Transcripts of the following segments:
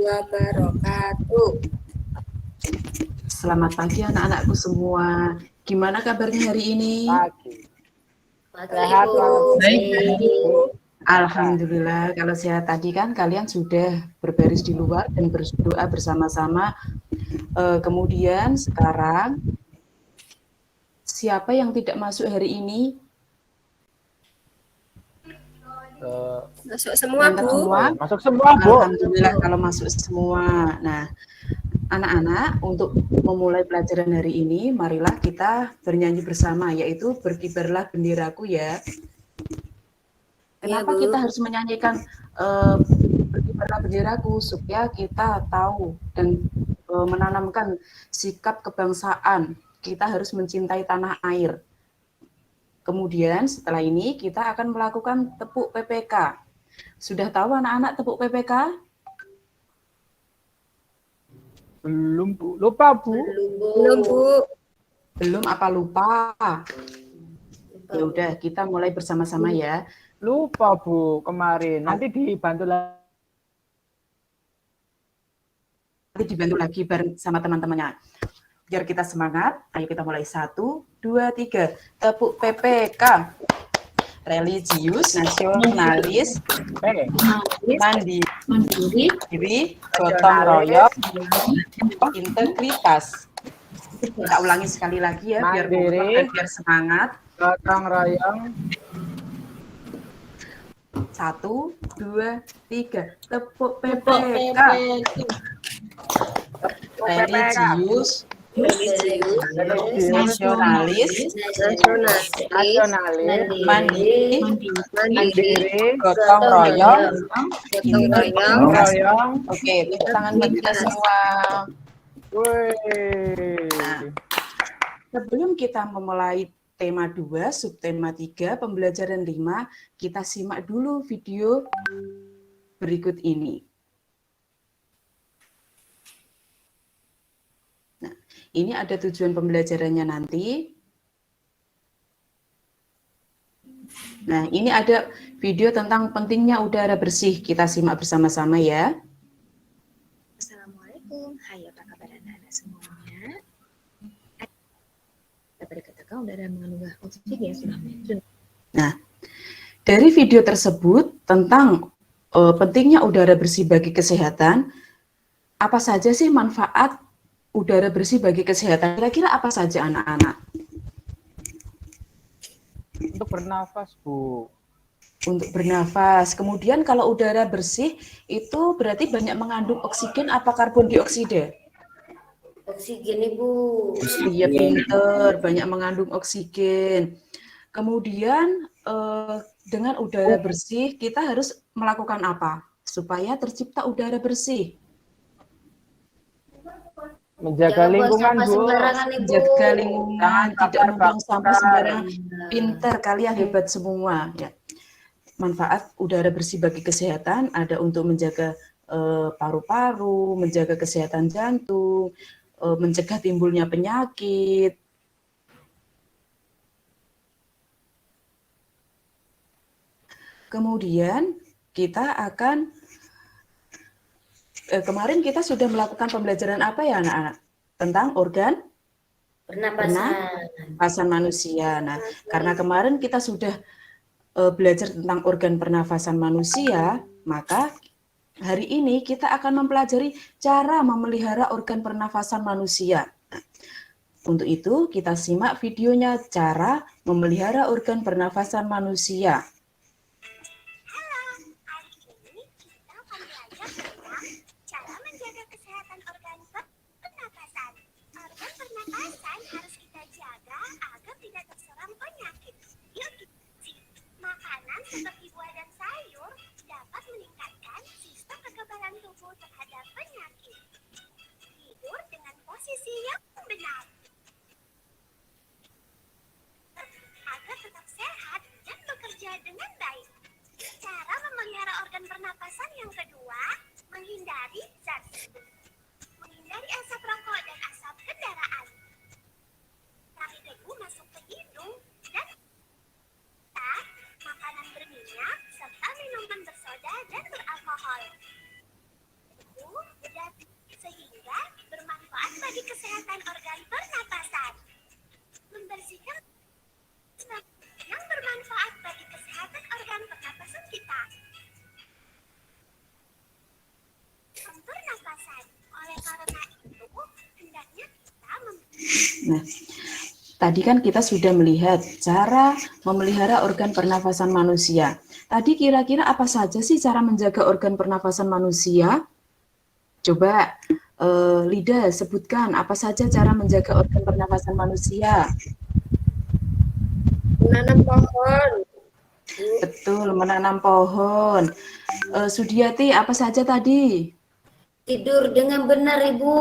Wabarakatuh. Selamat pagi anak-anakku semua. Gimana kabarnya hari ini? Pagi. Sehat, Baik. Alhamdulillah, kalau sehat tadi kan kalian sudah berbaris di luar dan berdoa bersama-sama. Kemudian sekarang siapa yang tidak masuk hari ini? Masuk semua, Bu. Semua? Masuk semua, Bu. Alhamdulillah kalau masuk semua. Nah, anak-anak, untuk memulai pelajaran hari ini, marilah kita bernyanyi bersama, yaitu Berkibarlah Benderaku ya. Kenapa kita harus menyanyikan Berkibarlah Benderaku? Supaya kita tahu dan menanamkan sikap kebangsaan. Kita harus mencintai tanah air. Kemudian setelah ini kita akan melakukan tepuk PPK. Sudah tahu anak-anak tepuk PPK? Belum, Bu. Lupa, Bu. Belum, Bu. Belum apa lupa? Ya udah, kita mulai bersama-sama ya. Lupa, Bu, kemarin. Nanti dibantu lagi. Nanti dibantu lagi bareng sama teman-temannya. Biar kita semangat, ayo kita mulai 1, 2, 3. Tepuk PPK. Religius, nasionalis, mandiri, gotong royong, integritas. Kita ulangi sekali lagi ya, biar kompak dan biar semangat. Gotong royong. 1, 2, 3. Tepuk PPK. Religius, nasionalis, mandiri, gotong royong, Royong. Oke, tepuk tangan buat kita semua. Nah, sebelum kita memulai tema 2, subtema 3, pembelajaran 5, kita simak dulu video berikut ini. Nah, ini ada tujuan pembelajarannya nanti. Nah, ini ada video tentang pentingnya udara bersih. Kita simak bersama-sama ya. Assalamualaikum, hai apa kabar anak-anak semuanya? Dapat dikatakan udara mengandung oksigen ya sudah. Nah, dari video tersebut tentang pentingnya udara bersih bagi kesehatan, apa saja sih manfaat udara bersih bagi kesehatan? Kira-kira apa saja anak-anak? Untuk bernafas, Bu. Untuk bernafas. Kemudian kalau udara bersih itu berarti banyak mengandung oksigen apa karbon dioksida? Oksigen, Ibu. Iya, pinter, banyak mengandung oksigen. Kemudian dengan udara bersih kita harus melakukan apa supaya tercipta udara bersih? Menjaga lingkungan, Bu. Menjaga lingkungan, tidak membuang sampah sembarangan. Pinter, kalian hebat semua ya. Manfaat udara bersih bagi kesehatan ada untuk menjaga paru-paru, menjaga kesehatan jantung, mencegah timbulnya penyakit. Kemudian kita akan kemarin kita sudah melakukan pembelajaran apa ya anak-anak? Tentang organ pernapasan manusia. Nah, karena kemarin kita sudah belajar tentang organ pernafasan manusia, maka hari ini kita akan mempelajari cara memelihara organ pernafasan manusia. Nah, untuk itu kita simak videonya cara memelihara organ pernafasan manusia. Seperti buah dan sayur dapat meningkatkan sistem kekebalan tubuh terhadap penyakit. Tidur dengan posisi yang benar. Nah, tadi kan kita sudah melihat cara memelihara organ pernafasan manusia. Tadi kira-kira apa saja sih cara menjaga organ pernafasan manusia? Coba Lida sebutkan apa saja cara menjaga organ pernafasan manusia. Menanam pohon. Betul, menanam pohon. Sudiati, apa saja tadi? Tidur dengan benar, Ibu.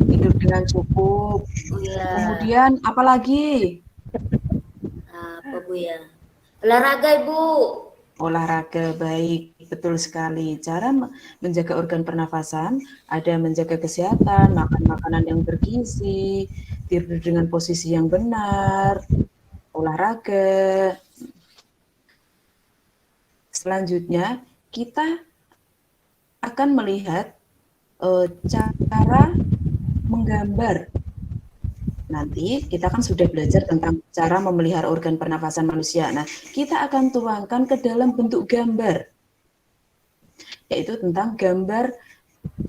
Tidur dengan cukup. Oh ya. Kemudian apa lagi? Apa Bu ya? Olahraga, Ibu. Olahraga, baik, betul sekali. Cara menjaga organ pernafasan ada menjaga kesehatan, makan makanan yang bergizi, tidur dengan posisi yang benar, olahraga. Selanjutnya kita akan melihat cara menggambar. Nanti kita kan sudah belajar tentang cara memelihara organ pernafasan manusia. Nah, kita akan tuangkan ke dalam bentuk gambar, yaitu tentang gambar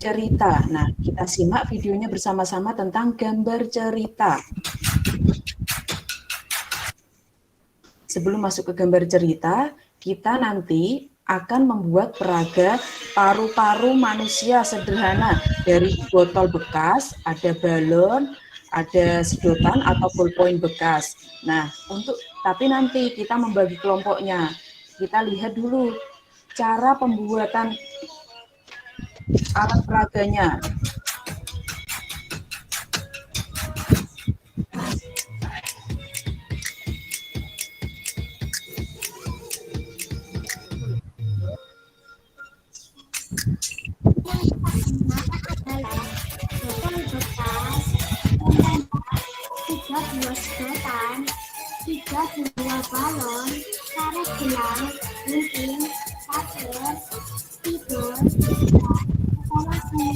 cerita. Nah, kita simak videonya bersama-sama tentang gambar cerita. Sebelum masuk ke gambar cerita, kita nanti akan membuat peraga paru-paru manusia sederhana dari botol bekas, ada balon, ada sedotan atau ballpoint bekas. Nah, tapi nanti kita membagi kelompoknya. Kita lihat dulu cara pembuatan alat peraganya. Tiga buah sedotan, 3 buah balon, karet gelang, gunting, paper, spidol, evaluasi.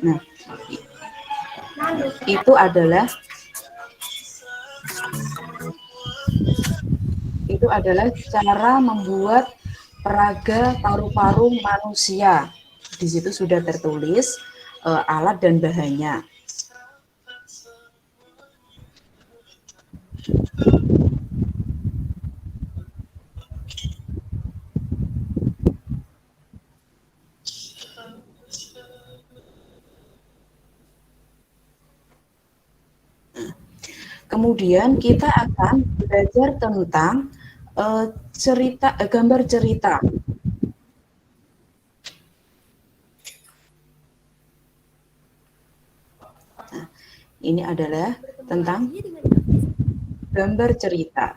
Nah, itu adalah cara membuat peraga paru-paru manusia. Di situ sudah tertulis alat dan bahannya. Kemudian kita akan belajar tentang gambar cerita. Nah, ini adalah tentang gambar cerita.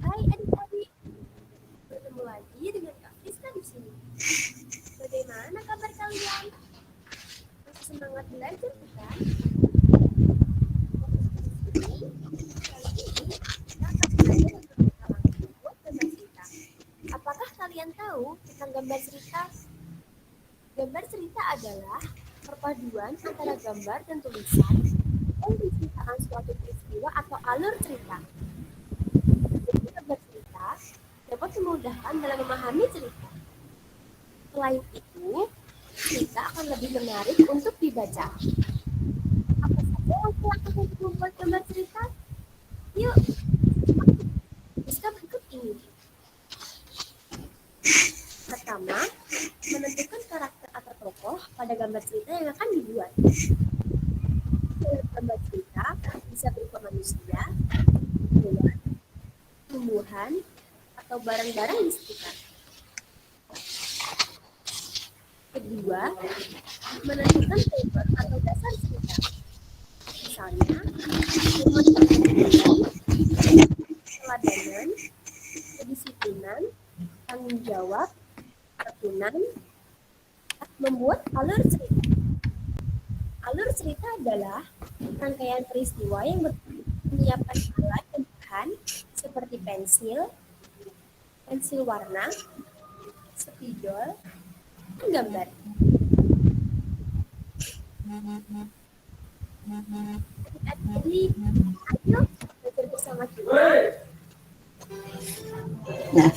Hai adik-adik, bertemu lagi dengan Kak Friska di sini. Bagaimana kabar kalian? Masih semangat belajar bukan? Kali ini kita akan belajar tentang membuat gambar cerita. Apakah kalian tahu tentang gambar cerita? Gambar cerita adalah perpaduan antara gambar dan tulisan yang menceritakan suatu peristiwa atau alur cerita. Gambar cerita dapat memudahkan dalam memahami cerita. Selain itu, cerita akan lebih menarik untuk dibaca. Apa saja yang telah lakukan untuk membuat gambar cerita? Yuk, bisa berikut ini. Pertama, menentukan karakter atau tokoh pada gambar cerita yang akan dibuat. Gambar cerita bisa berupa manusia, hewan, tumbuhan, atau barang-barang di sekitar. Kedua, menentukan tema atau dasar cerita. Misalnya, keteladanan, kedisiplinan, tanggung jawab, susunan, membuat alur cerita. Alur cerita adalah rangkaian peristiwa yang menyiapkan alat dan bahan seperti pensil warna, spidol, dan gambar. Jadi, ayo belajar bersama kita. Nah,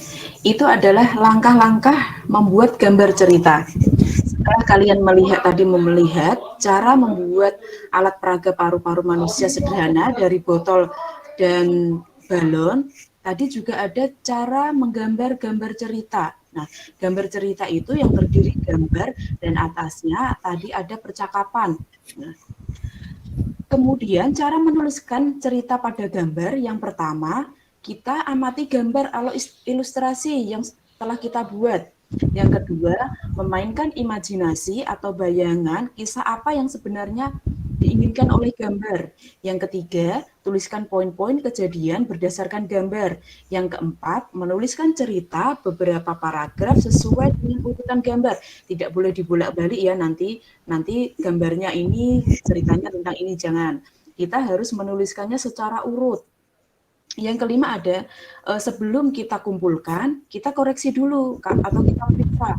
itu adalah langkah-langkah membuat gambar cerita. Setelah kalian melihat cara membuat alat peraga paru-paru manusia sederhana dari botol dan balon, tadi juga ada cara menggambar gambar cerita. Nah, gambar cerita itu yang terdiri gambar dan atasnya tadi ada percakapan. Nah, kemudian cara menuliskan cerita pada gambar yang pertama, kita amati gambar atau ilustrasi yang telah kita buat. Yang kedua, memainkan imajinasi atau bayangan kisah apa yang sebenarnya diinginkan oleh gambar. Yang ketiga, tuliskan poin-poin kejadian berdasarkan gambar. Yang keempat, menuliskan cerita beberapa paragraf sesuai dengan urutan gambar. Tidak boleh dibolak-balik ya, nanti gambarnya ini, ceritanya tentang ini, jangan. Kita harus menuliskannya secara urut. Yang kelima ada, sebelum kita kumpulkan, kita koreksi dulu atau kita periksa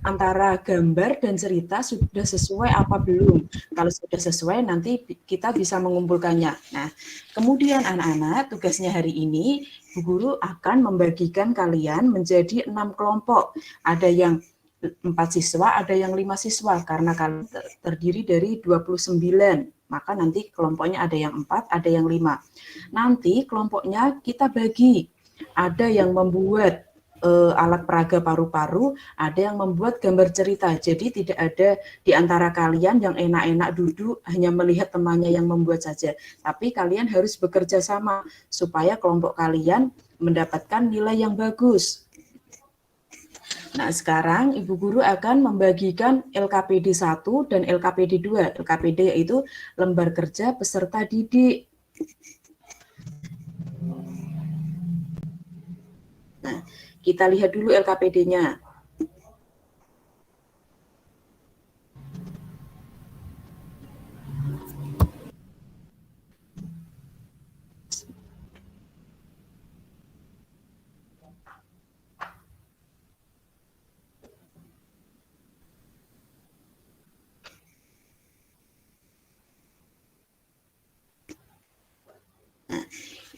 antara gambar dan cerita sudah sesuai apa belum. Kalau sudah sesuai, nanti kita bisa mengumpulkannya. Nah, kemudian anak-anak, tugasnya hari ini, Bu Guru akan membagikan kalian menjadi 6 kelompok. Ada yang 4 siswa, ada yang 5 siswa, karena kalian terdiri dari 29. Maka nanti kelompoknya ada yang 4, ada yang 5. Nanti kelompoknya kita bagi. Ada yang membuat alat peraga paru-paru, ada yang membuat gambar cerita. Jadi tidak ada di antara kalian yang enak-enak duduk hanya melihat temannya yang membuat saja. Tapi kalian harus bekerja sama supaya kelompok kalian mendapatkan nilai yang bagus. Nah, sekarang Ibu Guru akan membagikan LKPD 1 dan LKPD 2. LKPD yaitu lembar kerja peserta didik. Nah, kita lihat dulu LKPD-nya.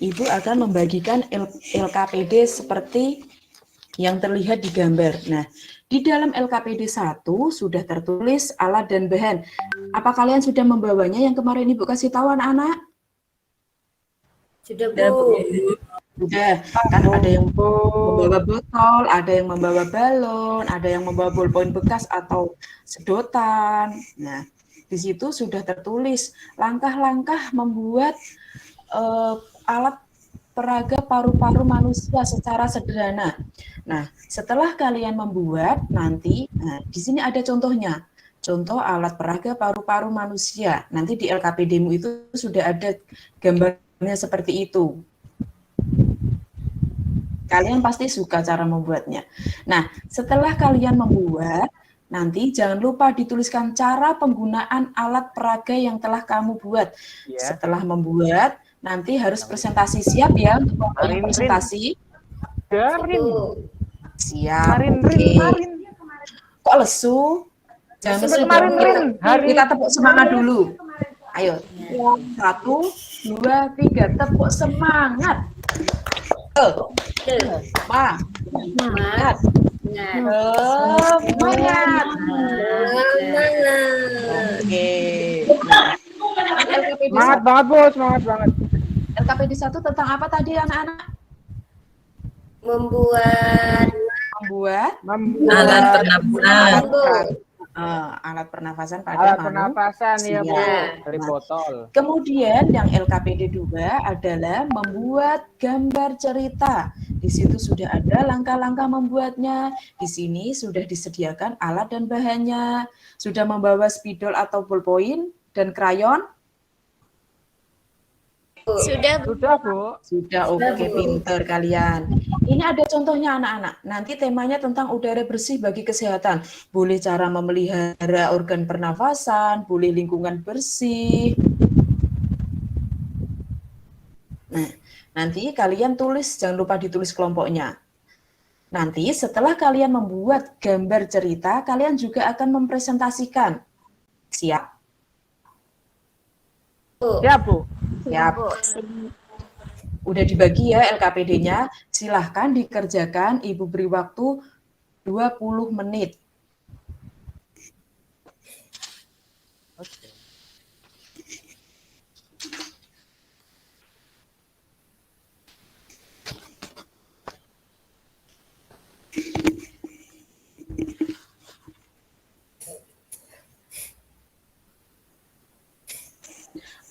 Ibu akan membagikan LKPD seperti yang terlihat di gambar. Nah, di dalam LKPD 1 sudah tertulis alat dan bahan. Apa kalian sudah membawanya yang kemarin Ibu kasih tahu anak-anak? Sudah, Bu. Sudah, kan ada yang membawa botol, ada yang membawa balon, ada yang membawa ballpoint bekas atau sedotan. Nah, di situ sudah tertulis langkah-langkah membuat alat peraga paru-paru manusia secara sederhana. Nah, setelah kalian membuat nanti, di sini ada contohnya. Contoh alat peraga paru-paru manusia. Nanti di LKPD-mu itu sudah ada gambarnya seperti itu. Kalian pasti suka cara membuatnya. Nah, setelah kalian membuat, nanti jangan lupa dituliskan cara penggunaan alat peraga yang telah kamu buat. Setelah membuat, nanti harus presentasi. Siap ya untuk presentasi? Siap. Oke. Kok lesu? Jangan lesu dong. Kita tepuk semangat dulu. Ayo. 1, 2, 3. Tepuk semangat. Semangat. Semangat. Oke. Semangat banget, Bu. Semangat banget. LKPD 1 tentang apa tadi anak-anak? Membuat alat pernafasan. Alat pernafasan pada Alat pernafasan ya, Bu. manusia. Dari botol. Kemudian yang LKPD 2 adalah membuat gambar cerita. Di situ sudah ada langkah-langkah membuatnya. Di sini sudah disediakan alat dan bahannya. Sudah membawa spidol atau ballpoint dan krayon? Sudah, Bu. Sudah, Bu. Sudah, oke, pinter kalian. Ini ada contohnya anak-anak. Nanti temanya tentang udara bersih bagi kesehatan. Boleh cara memelihara organ pernafasan, boleh lingkungan bersih. Nah, nanti kalian tulis, jangan lupa ditulis kelompoknya. Nanti setelah kalian membuat gambar cerita, kalian juga akan mempresentasikan. Siap? Siap, Bu. Siap. Udah dibagi ya LKPD-nya. Silahkan dikerjakan, Ibu beri waktu 20 menit.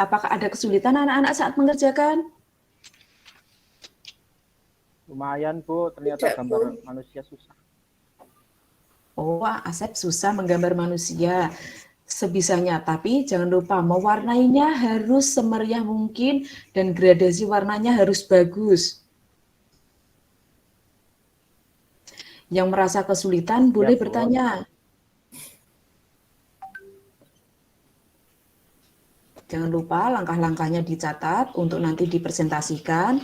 Apakah ada kesulitan anak-anak saat mengerjakan? Lumayan, Bu. Ternyata gambar manusia susah. Oh, Asep susah menggambar manusia. Sebisanya, tapi jangan lupa mewarnainya harus semeriah mungkin dan gradasi warnanya harus bagus. Yang merasa kesulitan boleh Bu. bertanya. Jangan lupa langkah-langkahnya dicatat untuk nanti dipresentasikan.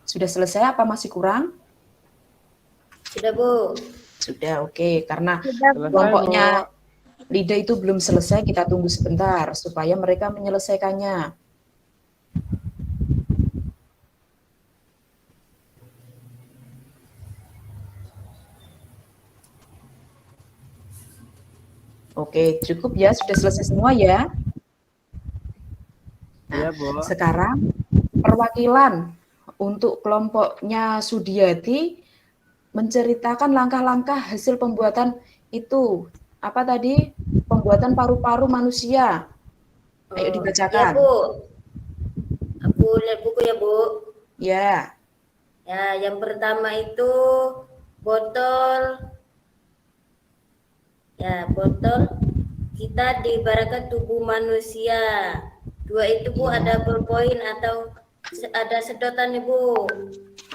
Sudah selesai apa masih kurang? Sudah, Bu. Sudah, oke. Karena Selesai, kelompoknya Bu. Lida itu belum selesai, kita tunggu sebentar supaya mereka menyelesaikannya. Oke, cukup ya, sudah selesai semua ya. Iya, Nah, Bu. sekarang perwakilan untuk kelompoknya Sudiati menceritakan langkah-langkah hasil pembuatan itu. Apa tadi? Pembuatan paru-paru manusia. Ayo Iya, dibacakan. Bu. Aku lihat buku ya, Bu. Ya, Ya, yang pertama itu botol. Ya, botol kita diibaratkan tubuh manusia. Dua itu, Bu, Iya. ada ballpoint atau ada sedotan nih, Bu.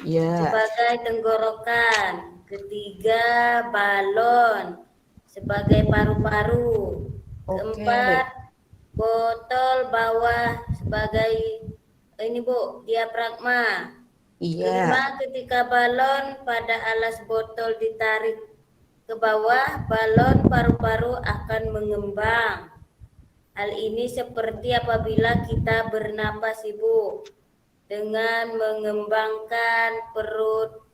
ya, Sebagai tenggorokan. Ketiga, balon sebagai paru-paru. oke. Keempat, botol bawah sebagai ini, Bu, diafragma. Iya, Kelima, ketika balon pada alas botol ditarik ke bawah, balon paru-paru akan mengembang. Hal ini seperti apabila kita bernapas, Ibu, dengan mengembangkan perut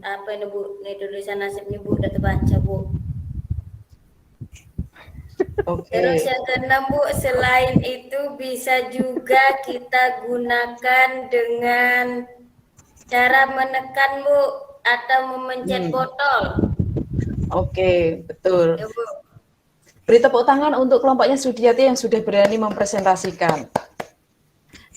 apa ini, Bu? Ini tulisan nasib ini, Bu, udah terbaca, Bu. oke. Terus yang keenam, Bu, selain itu bisa juga kita gunakan dengan cara menekan, Bu, atau memencet botol. Oke, betul. Ya, Bu. Beri tepuk tangan untuk kelompoknya Sudiati yang sudah berani mempresentasikan.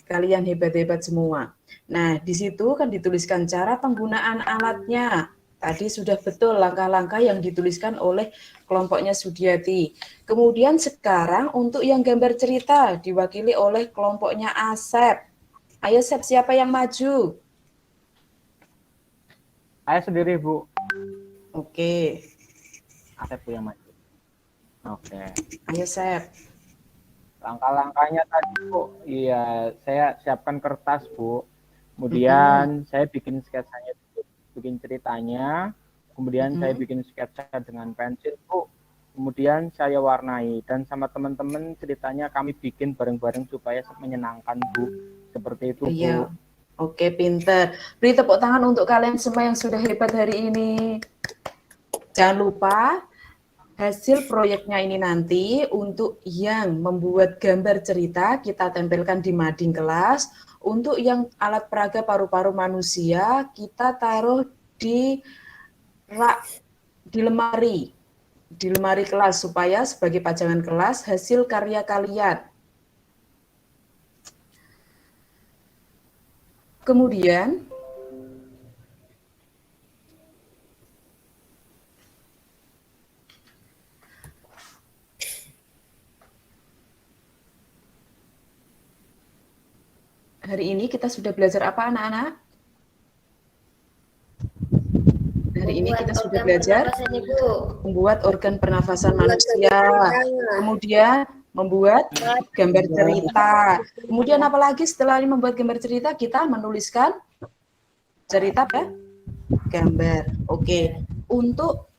Kalian hebat-hebat semua. Nah, di situ kan dituliskan cara penggunaan alatnya. Tadi sudah betul langkah-langkah yang dituliskan oleh kelompoknya Sudiati. Kemudian sekarang untuk yang gambar cerita diwakili oleh kelompoknya Asep. Ayo Sep, siapa yang maju? Saya sendiri, Bu. Oke, Asep, Bu, yang maju. Oke. ayo Sep. Langkah-langkahnya tadi, Bu. Iya, saya siapkan kertas, Bu. Kemudian saya bikin sketsanya, bikin ceritanya. Kemudian saya bikin sketsa dengan pensil, Bu. Kemudian saya warnai. Dan sama teman-teman ceritanya kami bikin bareng-bareng supaya menyenangkan, Bu. Seperti itu, Bu. Iya. Oke, pinter. Beri tepuk tangan untuk kalian semua yang sudah hebat hari ini. Jangan lupa hasil proyeknya ini nanti untuk yang membuat gambar cerita kita tempelkan di mading kelas. Untuk yang alat peraga paru-paru manusia kita taruh di rak, di lemari kelas supaya sebagai pajangan kelas hasil karya kalian. Kemudian hari ini kita sudah belajar apa anak-anak? Hari ini kita sudah belajar membuat organ pernafasan manusia, kemudian membuat gambar cerita. Kemudian apalagi setelah ini membuat gambar cerita, kita menuliskan cerita gambar. Oke, untuk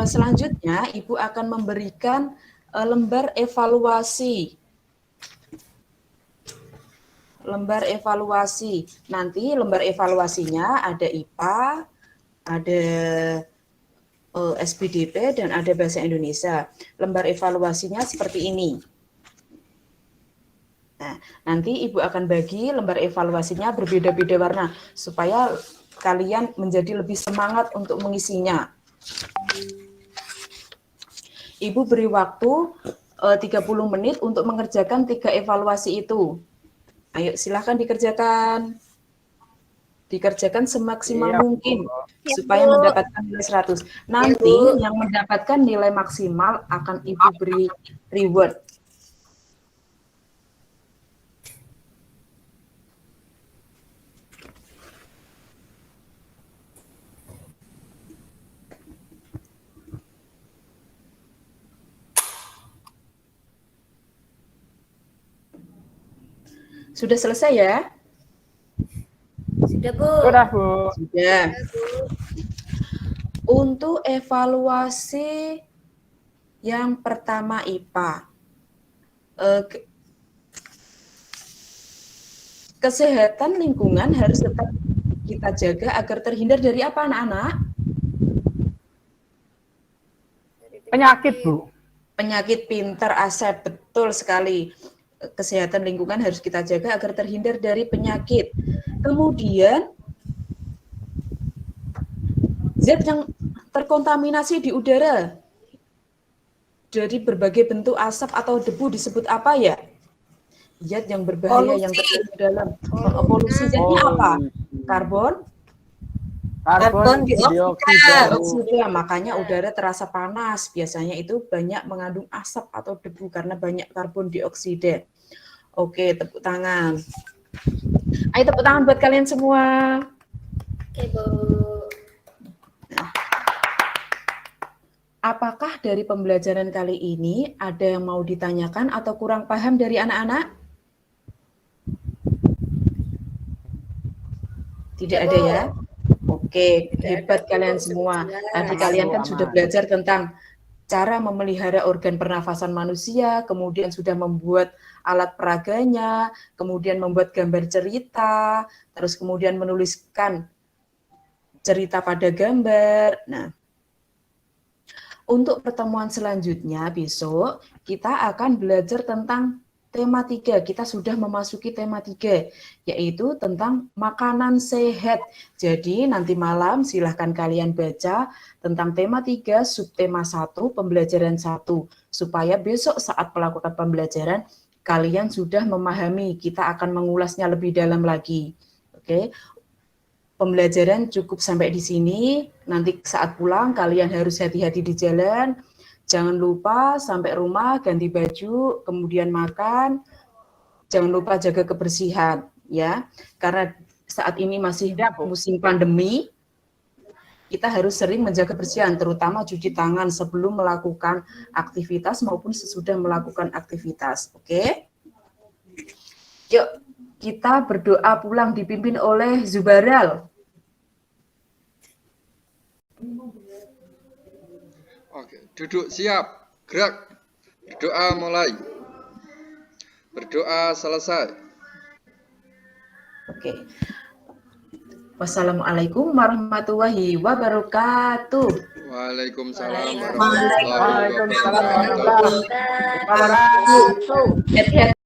selanjutnya Ibu akan memberikan lembar evaluasi. Lembar evaluasi. Nanti lembar evaluasinya ada IPA, ada SPDP, dan ada Bahasa Indonesia. Lembar evaluasinya seperti ini. Nah, nanti Ibu akan bagi lembar evaluasinya berbeda-beda warna, supaya kalian menjadi lebih semangat untuk mengisinya. Ibu beri waktu 30 menit untuk mengerjakan 3 evaluasi itu. Ayo silahkan dikerjakan. Dikerjakan semaksimal mungkin supaya mendapatkan nilai 100. Nanti yang mendapatkan nilai maksimal akan Ibu beri reward. Sudah selesai ya? Sudah, Bu. Sudah, Bu. Sudah. Untuk evaluasi yang pertama IPA. Kesehatan lingkungan harus tetap kita jaga agar terhindar dari apa anak-anak? Penyakit, Bu. Penyakit, pintar Asep, betul sekali. Kesehatan lingkungan harus kita jaga agar terhindar dari penyakit. Kemudian zat yang terkontaminasi di udara dari berbagai bentuk asap atau debu disebut apa ya? Zat yang berbahaya yang terjadi dalam polusi. Zatnya apa? Karbon dioksida. Makanya udara terasa panas. Biasanya itu banyak mengandung asap atau debu karena banyak karbon dioksida. Oke, tepuk tangan. Ayo tepuk tangan buat kalian semua. Oke, Bu. Nah, apakah dari pembelajaran kali ini ada yang mau ditanyakan atau kurang paham dari anak-anak? Tidak ada ya? Oke, hebat kalian semua. Tadi kalian kan sudah belajar tentang cara memelihara organ pernafasan manusia, kemudian sudah membuat alat peraganya, kemudian membuat gambar cerita, terus kemudian menuliskan cerita pada gambar. Nah, untuk pertemuan selanjutnya besok kita akan belajar tentang tema 3, kita sudah memasuki tema 3, yaitu tentang makanan sehat. Jadi nanti malam silahkan kalian baca tentang tema 3, subtema 1, pembelajaran 1, supaya besok saat melakukan pembelajaran, kalian sudah memahami, kita akan mengulasnya lebih dalam lagi. Oke, pembelajaran cukup sampai di sini, nanti saat pulang kalian harus hati-hati di jalan. Jangan lupa sampai rumah ganti baju, kemudian makan. Jangan lupa jaga kebersihan ya. Karena saat ini masih musim pandemi, kita harus sering menjaga kebersihan, terutama cuci tangan sebelum melakukan aktivitas maupun sesudah melakukan aktivitas. Oke? Yuk, kita berdoa pulang dipimpin oleh Zubaral. Oke, duduk siap, gerak, berdoa mulai, berdoa selesai. Oke. Wassalamualaikum warahmatullahi wabarakatuh. Waalaikumsalam warahmatullahi wabarakatuh. Waalaikumsalam warahmatullahi wabarakatuh. Hati-hati.